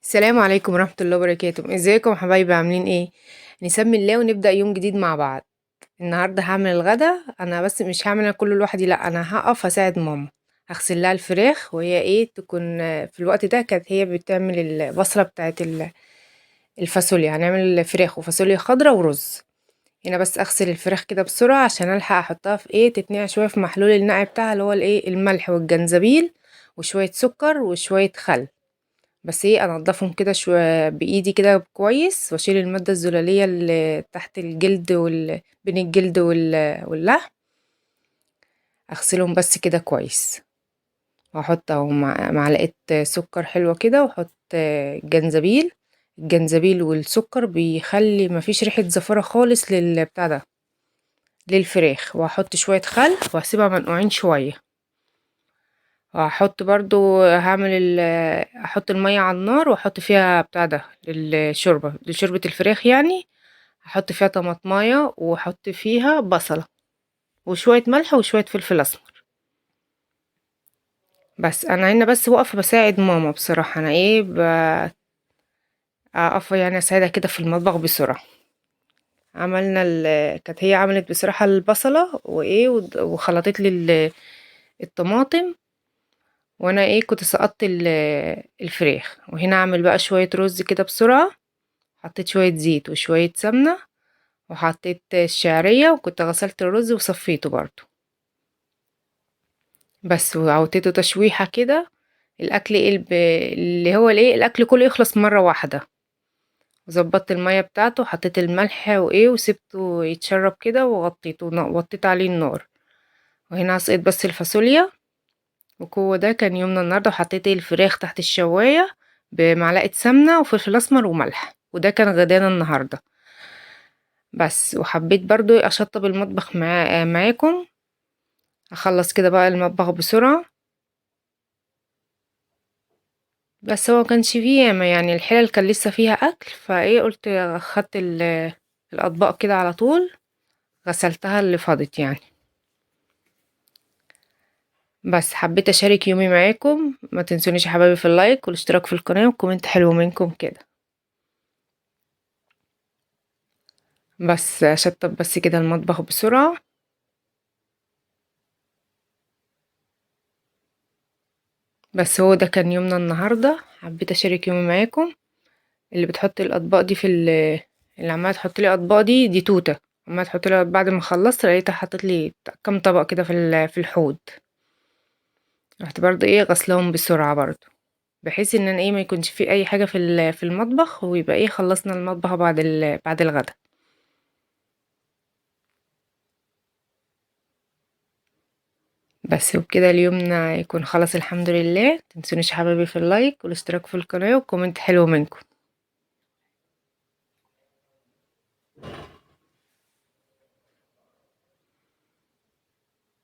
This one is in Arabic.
السلام عليكم ورحمة الله وبركاته. ازيكم يا حبايبي، عاملين ايه؟ نسمي الله ونبدأ يوم جديد مع بعض. النهاردة هعمل الغدا، انا بس مش هعمل كله لوحدي، لا انا هقف اساعد ماما. هغسل لها الفراخ وهي ايه تكون في الوقت ده كانت هي بتعمل البصلة بتاعت الفاصوليا. هنعمل فراخ وفاصوليا خضرا ورز. هنا بس اغسل الفراخ كده بسرعة عشان الحق احطها في ايه تتنقع شوية في محلول النقع بتاعها اللي هو الايه الملح والجنزبيل وشوية سكر وشوية خل. بس ايه انضفهم كده شويه بايدي كده كويس واشيل الماده الزلاليه اللي تحت الجلد بين الجلد واللحم. اغسلهم بس كده كويس واحط اهو معلقه سكر حلوه كده واحط جنزبيل. الجنزبيل والسكر بيخلي مفيش ريحه زفاره خالص للبتاع ده للفراخ. واحط شويه خل واسيبها منقوعين شويه. وهحط برضو احط المية على النار واحط فيها بتاع ده لشوربة الفراخ يعني. هحط فيها طماطمايه واحط فيها بصلة وشوية ملح وشوية فلفل اسمر. بس انا هنا بس واقفة بساعد ماما بصراحة، انا ايه اقف يعني اساعدها كده في المطبخ بسرعة. عملنا كانت هي عملت بصراحة البصلة وايه وخلطت لي الطماطم. وانا ايه كنت سقطت الفراخ. وهنا اعمل بقى شوية رز كده بسرعة. حطيت شوية زيت وشوية سمنة وحطيت الشعرية وكنت غسلت الرز وصفيته برضو. بس وعوتيته تشويحة كده. الاكل ايه اللي هو الايه الاكل كله يخلص مرة واحدة. وظبطت المية بتاعته وحطيت الملح وايه وسبته يتشرب كده وغطيته وطيت عليه النار. وهنا هسقط بس الفاصوليا. وهو ده كان يومنا النهارده. وحطيت الفراخ تحت الشواية بمعلقة سمنة وفلفل اسمر وملح، وده كان غدانا النهارده. بس وحبيت برضو اشطب المطبخ معاكم. اخلص كده بقى المطبخ بسرعة. بس هو كانش فيه ياما يعني الحلل كان لسه فيها اكل، فايه قلت اخدت الاطباق كده على طول غسلتها اللي فاضت يعني. بس حبيت اشارك يومي معاكم. ما تنسونيش يا حبايبي في اللايك والاشتراك في القناة وكومنت حلو منكم كده. بس اشطب بس كده المطبخ بسرعة. بس هو ده كان يومنا النهاردة، حبيت اشارك يومي معاكم. اللي بتحط الاطباق دي اللي عماله تحط لي اطباق دي توته. عماله تحط لي بعد ما خلصت لقيتها حطت لي كام طبق كده في الحوض. رحت برضو ايه غسلهم بسرعه برضو بحيث ان انا ايه ما يكونش في اي حاجه في المطبخ ويبقى ايه خلصنا المطبخ بعد الغدا. بس وبكده اليومنا يكون خلص الحمد لله. متنسونيش يا حبايبي في اللايك والاشتراك في القناه وكومنت حلو منكم.